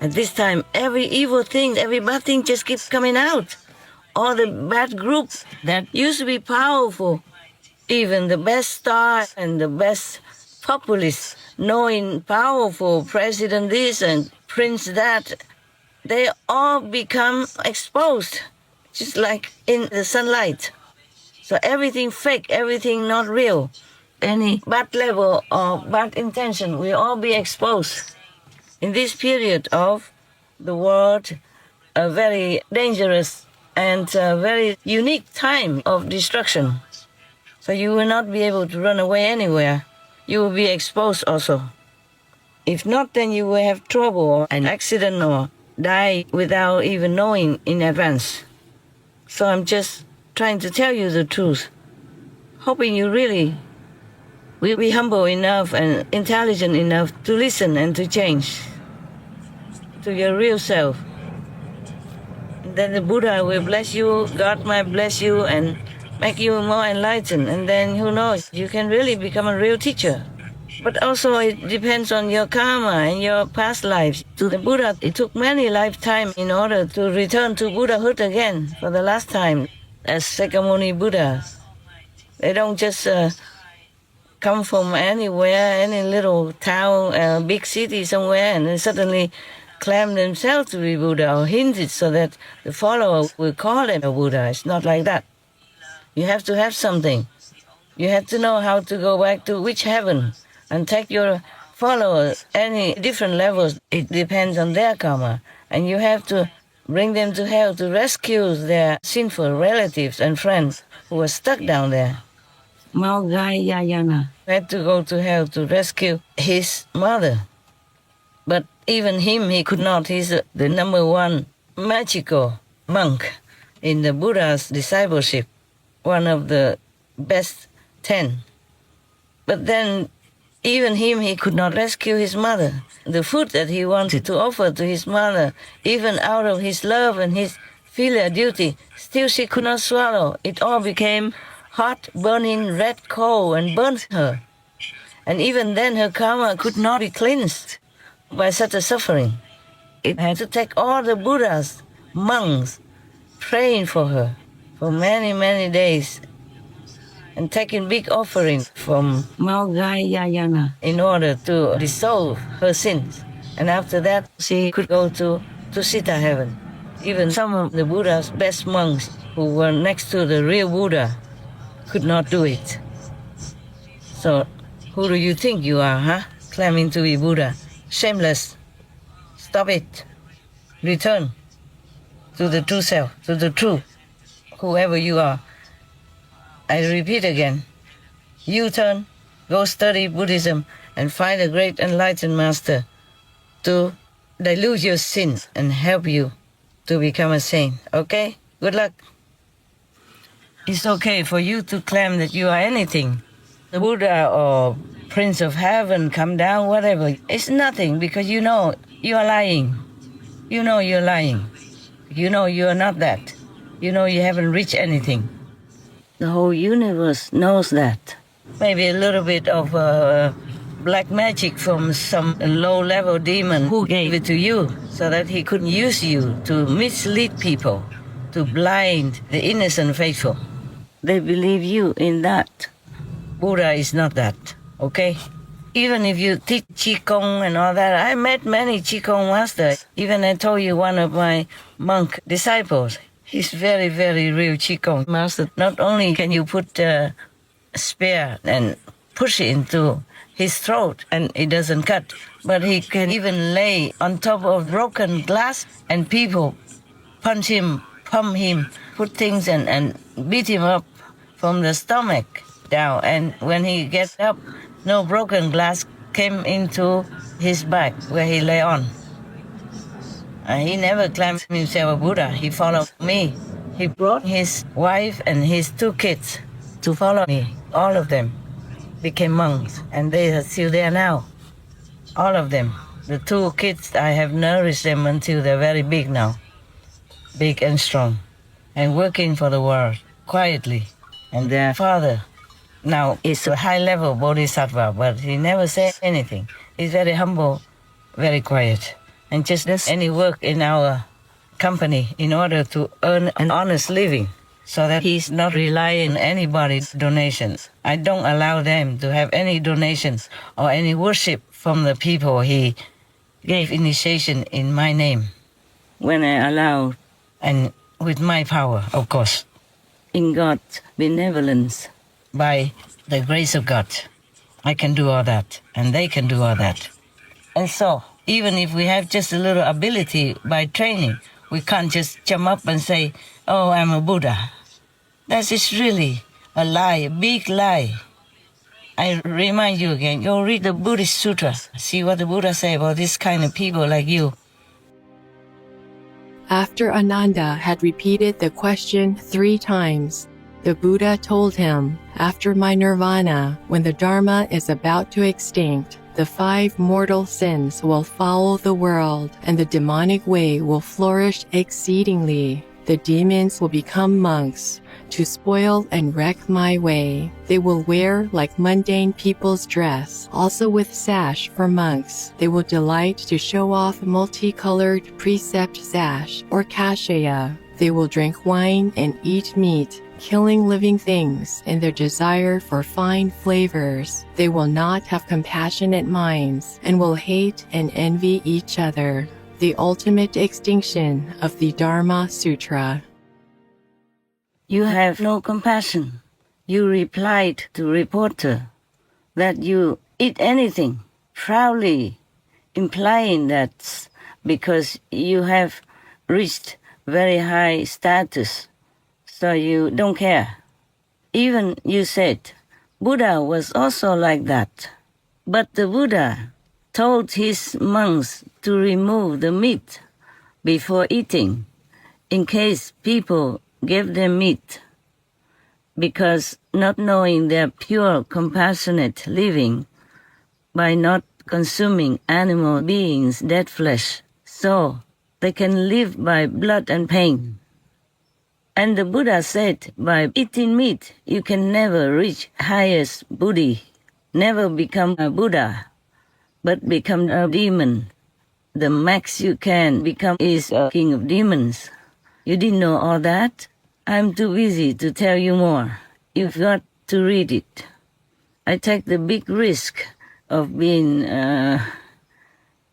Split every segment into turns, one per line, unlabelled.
At this time, every evil thing, every bad thing just keeps coming out. All the bad groups that used to be powerful, even the best star and the best populists, knowing powerful president this and prince that, they all become exposed, just like in the sunlight. So everything fake, everything not real, any bad level or bad intention will all be exposed. In this period of the world, a very dangerous and a very unique time of destruction. So you will not be able to run away anywhere. You will be exposed also. If not, then you will have trouble or an accident or die without even knowing in advance. So I'm just trying to tell you the truth, hoping you really will be humble enough and intelligent enough to listen and to change to your real self. And then the Buddha will bless you, God might bless you and make you more enlightened. And then who knows, you can really become a real teacher. But also it depends on your karma and your past lives. To the Buddha, it took many lifetimes in order to return to Buddhahood again for the last time as Sakyamuni Buddha. They don't just come from anywhere, any little town, big city somewhere, and then suddenly claim themselves to be Buddha or hint it so that the follower will call them a Buddha. It's not like that. You have to have something. You have to know how to go back to which heaven and take your followers any different levels. It depends on their karma. And you have to bring them to hell to rescue their sinful relatives and friends who are stuck down there. Maugayayana had to go to hell to rescue his mother. But even him, he could not. He's the number one magical monk in the Buddha's discipleship, one of the best 10. But then even him, he could not rescue his mother. The food that he wanted to offer to his mother, even out of his love and his filial duty, still she could not swallow. It all became hot, burning red coal and burnt her. And even then her karma could not be cleansed by such a suffering. It had to take all the Buddhas, monks, praying for her for many, many days and taking big offerings from Maugayayana in order to dissolve her sins. And after that, she could go to Sita heaven. Even some of the Buddha's best monks who were next to the real Buddha could not do it. So who do you think you are, huh? Claiming to be Buddha. Shameless. Stop it. Return to the true self, to the truth, whoever you are. I repeat again, you turn, go study Buddhism and find a great enlightened master to dilute your sins and help you to become a saint. Okay? Good luck. It's okay for you to claim that you are anything. The Buddha or Prince of Heaven come down, whatever. It's nothing because you know you are lying. You know you're lying. You know you are not that. You know you haven't reached anything. The whole universe knows that. Maybe a little bit of black magic from some low-level demon who gave it to you so that he could use you to mislead people, to blind the innocent faithful. They believe you in that. Buddha is not that, okay? Even if you teach Qigong and all that, I met many Qigong masters. Even I told you one of my monk disciples, he's very, very real Qigong master. Not only can you put a spear and push it into his throat and it doesn't cut, but he can even lay on top of broken glass and people punch him, pump him, put things and beat him up from the stomach down. And when he gets up, no broken glass came into his back where he lay on. He never claimed himself a Buddha. He followed me. He brought his wife and his 2 kids to follow me. All of them became monks, and they are still there now. All of them. The 2 kids, I have nourished them until they're very big now. big and strong, and working for the world quietly. And their father now is a high-level bodhisattva, but he never said anything. He's very humble, very quiet, and just does any work in our company in order to earn an honest living, so that he's not relying on anybody's donations. I don't allow them to have any donations or any worship from the people he gave initiation in my name. When I allow, and with my power, of course, in God's benevolence, by the grace of God, I can do all that, and they can do all that. And so, even if we have just a little ability by training, we can't just jump up and say, oh, I'm a Buddha. That is really a lie, a big lie. I remind you again, go read the Buddhist Sutra. See what the Buddha say about this kind of people like you.
After Ananda had repeated the question 3 times, the Buddha told him, after my nirvana, when the Dharma is about to extinct, the 5 mortal sins will foul the world, and the demonic way will flourish exceedingly. The demons will become monks to spoil and wreck my way. They will wear like mundane people's dress, also with sash for monks. They will delight to show off multicolored precept sash or kashaya. They will drink wine and eat meat, killing living things in their desire for fine flavors. They will not have compassionate minds and will hate and envy each other. The ultimate extinction of the Dharma Sutra.
You have no compassion. You replied to reporter that you eat anything, proudly implying that because you have reached very high status, so you don't care. Even you said Buddha was also like that. But the Buddha told his monks to remove the meat before eating, in case people gave them meat, because not knowing their pure, compassionate living by not consuming animal beings' dead flesh, so they can live by blood and pain. And the Buddha said, by eating meat, you can never reach highest Buddhi, never become a Buddha, but become a demon. The max you can become is a king of demons. You didn't know all that? I'm too busy to tell you more. You've got to read it. I take the big risk of being an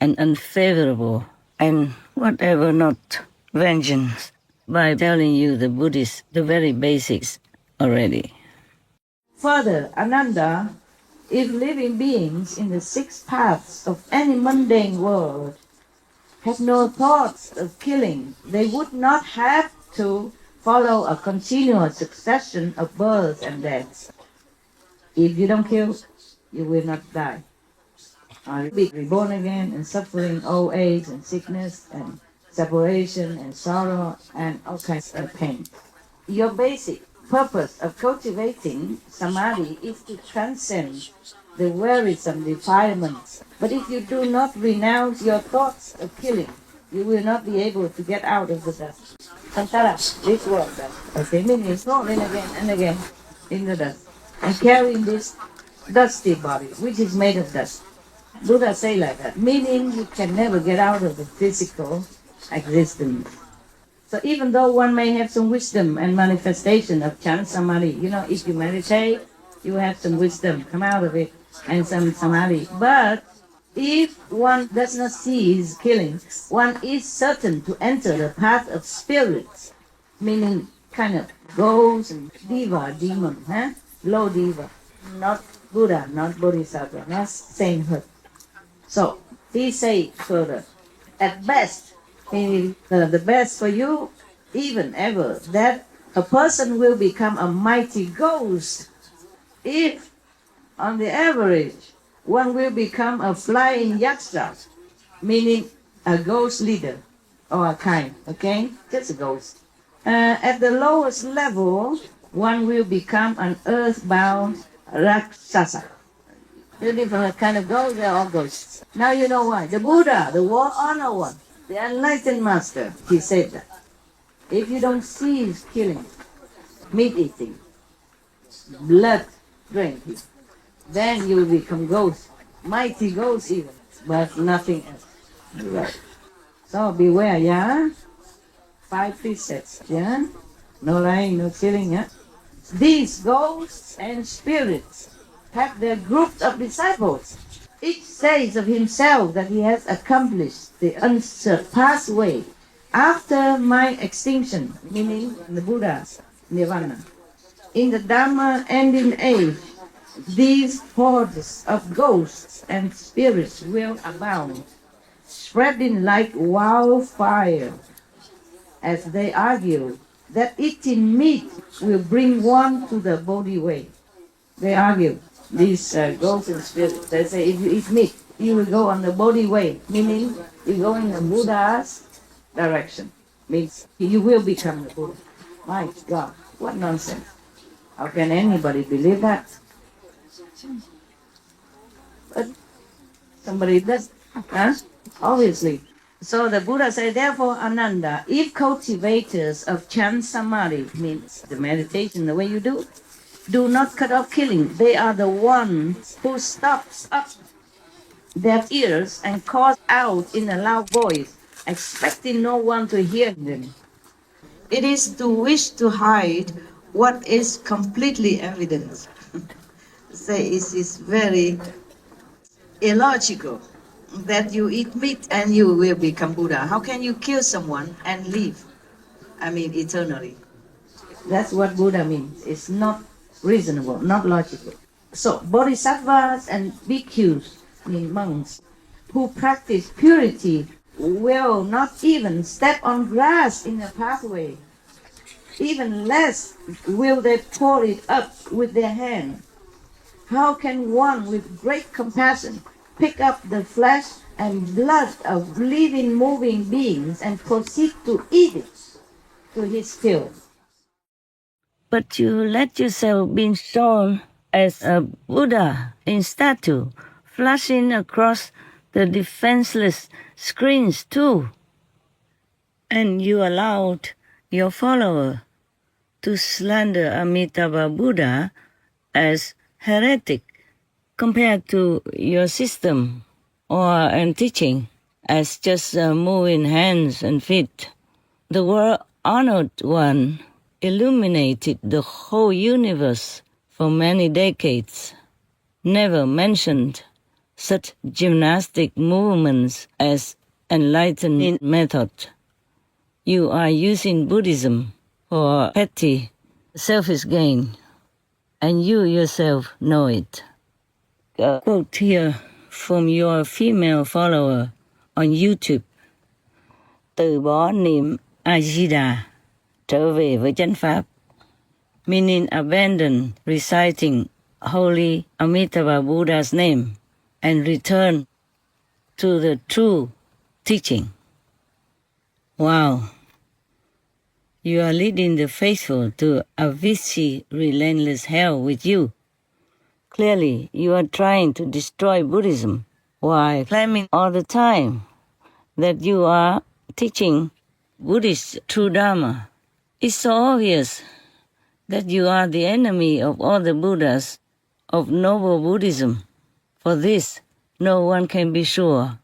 unfavorable and whatever not vengeance by telling you the Buddhist, the very basics already. Further, Ananda, if living beings in the 6 paths of any mundane world had no thoughts of killing, they would not have to follow a continuous succession of births and deaths. If you don't kill, you will not die. You'll be reborn again and suffering old age and sickness and separation and sorrow and all kinds of pain. Your basic purpose of cultivating samadhi is to transcend the wearisome defilements. But if you do not renounce your thoughts of killing, you will not be able to get out of the dust. Samsara, this world dust. Okay, meaning rolling again and again in the dust. And carrying this dusty body, which is made of dust. Buddha say like that, meaning you can never get out of the physical existence. So even though one may have some wisdom and manifestation of chant samadhi, if you meditate, you have some wisdom come out of it and some samadhi. But if one does not cease killing, one is certain to enter the path of spirits, meaning kind of ghosts and diva, demon, low diva, not Buddha, not Bodhisattva, not sainthood. So he say further, at best, meaning the best for you, even ever, that a person will become a mighty ghost if, on the average, one will become a flying yaksha, meaning a ghost leader or a kind, okay? Just a ghost. At the lowest level, one will become an earthbound rakshasa. The different kind of ghosts, they're all ghosts. Now you know why. The Buddha, the world honored one, the enlightened master, he said that. If you don't cease killing, meat eating, blood drinking, then you will become ghosts, mighty ghosts even, but nothing else. Right. So beware, yeah? 5 precepts, yeah? No lying, no killing, yeah? These ghosts and spirits have their groups of disciples. Each says of himself that he has accomplished the unsurpassed way after my extinction, meaning the Buddha's nirvana. In the Dharma and in age, these hordes of ghosts and spirits will abound, spreading like wildfire, as they argue that eating meat will bring one to the Bodhi way. They argue, these ghosts and spirits, they say if you eat meat, you will go on the Bodhi way, meaning you go in the Buddha's direction, means you will become the Buddha. My God, what nonsense. How can anybody believe that? But somebody does, huh? Obviously. So the Buddha said, therefore, Ananda, if cultivators of chant samadhi, means the meditation, the way you do not cut off killing, they are the ones who stops up their ears and calls out in a loud voice, expecting no one to hear them. It is to wish to hide what is completely evident. Say it is very illogical that you eat meat and you will become Buddha. How can you kill someone and live? I mean, eternally. That's what Buddha means. It's not reasonable, not logical. So, bodhisattvas and bhikkhus, mean monks, who practice purity will not even step on grass in a pathway. Even less will they pull it up with their hand. How can one with great compassion pick up the flesh and blood of living, moving beings and proceed to eat it to his fill? But you let yourself be shown as a Buddha in statue, flashing across the defenseless screens too. And you allowed your follower to slander Amitabha Buddha as heretic compared to your system and teaching as just moving hands and feet. The world-honored one illuminated the whole universe for many decades, never mentioned such gymnastic movements as enlightenment method. You are using Buddhism for petty, selfish gain, and you yourself know it. A quote here from your female follower on YouTube. Từ bỏ niệm A-di-đà, trở về với chánh pháp, meaning abandon reciting holy Amitabha Buddha's name and return to the true teaching. Wow. You are leading the faithful to a vicious, relentless hell with you. Clearly, you are trying to destroy Buddhism while claiming all the time that you are teaching Buddhist true Dharma. It's so obvious that you are the enemy of all the Buddhas of noble Buddhism. For this, no one can be sure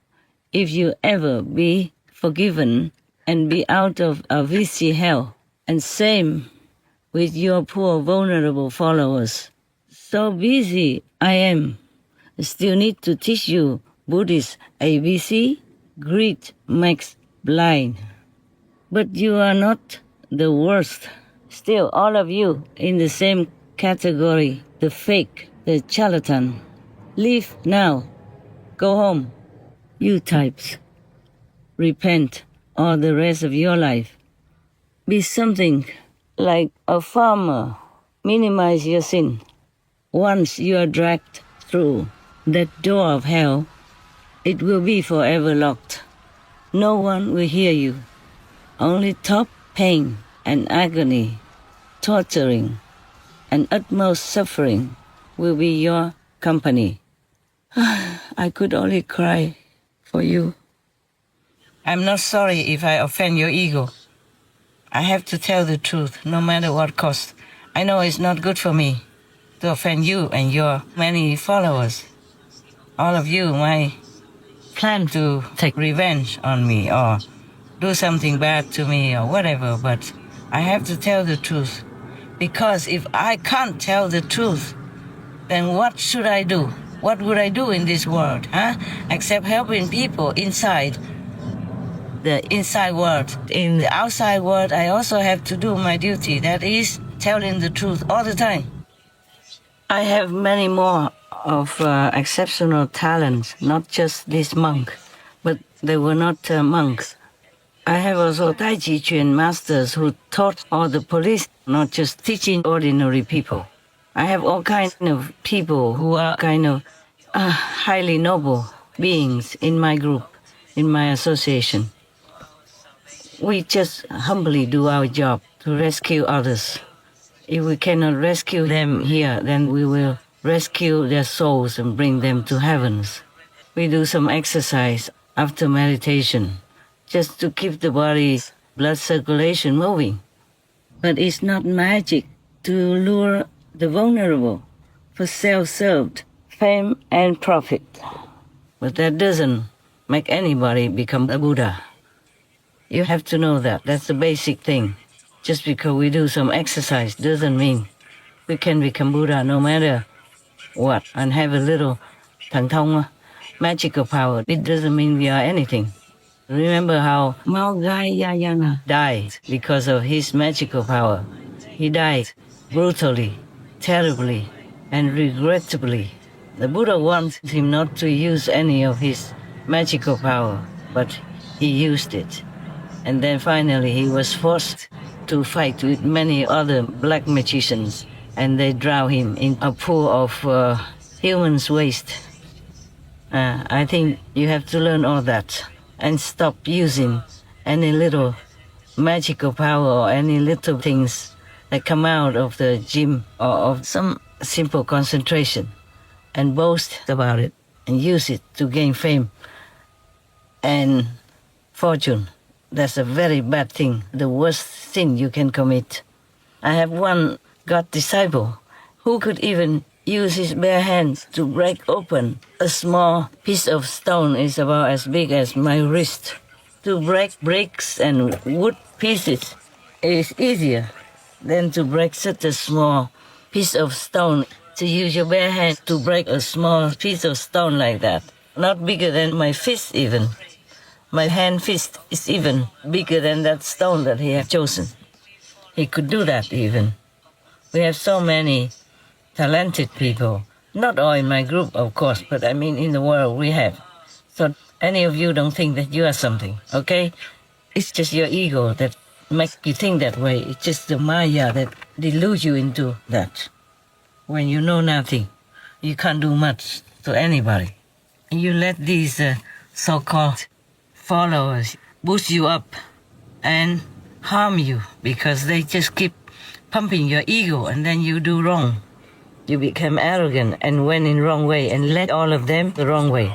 if you ever be forgiven and be out of a vicious hell. And same with your poor vulnerable followers. So busy I am, still need to teach you Buddhist ABC, greed makes blind. But you are not the worst. Still, all of you in the same category, the fake, the charlatan. Leave now. Go home. You types. Repent all the rest of your life. Be something like a farmer. Minimize your sin. Once you are dragged through that door of hell, it will be forever locked. No one will hear you. Only top pain and agony, torturing, and utmost suffering will be your company. I could only cry for you. I'm not sorry if I offend your ego. I have to tell the truth, no matter what cost. I know it's not good for me to offend you and your many followers. All of you might plan to take revenge on me or do something bad to me or whatever, but I have to tell the truth. Because if I can't tell the truth, then what should I do? What would I do in this world, huh? Except helping people inside the inside world. In the outside world, I also have to do my duty. That is telling the truth all the time. I have many more of exceptional talents, not just this monk, but they were not monks. I have also Tai Chi Chuan masters who taught all the police, not just teaching ordinary people. I have all kinds of people who are kind of highly noble beings in my group, in my association. We just humbly do our job to rescue others. If we cannot rescue them here, then we will rescue their souls and bring them to heavens. We do some exercise after meditation, just to keep the body's blood circulation moving. But it's not magic to lure the vulnerable for self-served fame and profit. But that doesn't make anybody become a Buddha. You have to know that. That's the basic thing. Just because we do some exercise doesn't mean we can become Buddha no matter what and have a little thần thông, magical power. It doesn't mean we are anything. Remember how Maugayayana died because of his magical power. He died brutally, terribly, and regrettably. The Buddha wanted him not to use any of his magical power, but he used it. And then finally he was forced to fight with many other black magicians, and they drowned him in a pool of human's waste. I think you have to learn all that and stop using any little magical power or any little things that come out of the gym or of some simple concentration and boast about it and use it to gain fame and fortune. That's a very bad thing, the worst sin you can commit. I have one God disciple who could even use his bare hands to break open a small piece of stone is about as big as my wrist. To break bricks and wood pieces is easier than to break such a small piece of stone. To use your bare hand to break a small piece of stone like that, not bigger than my fist even. My hand fist is even bigger than that stone that he has chosen. He could do that even. We have so many talented people. Not all in my group, of course, but I mean in the world we have. So any of you don't think that you are something, okay? It's just your ego that makes you think that way. It's just the Maya that deludes you into that. When you know nothing, you can't do much to anybody. You let these so-called followers boost you up and harm you because they just keep pumping your ego, and then you do wrong. You become arrogant and went in wrong way and led all of them the wrong way.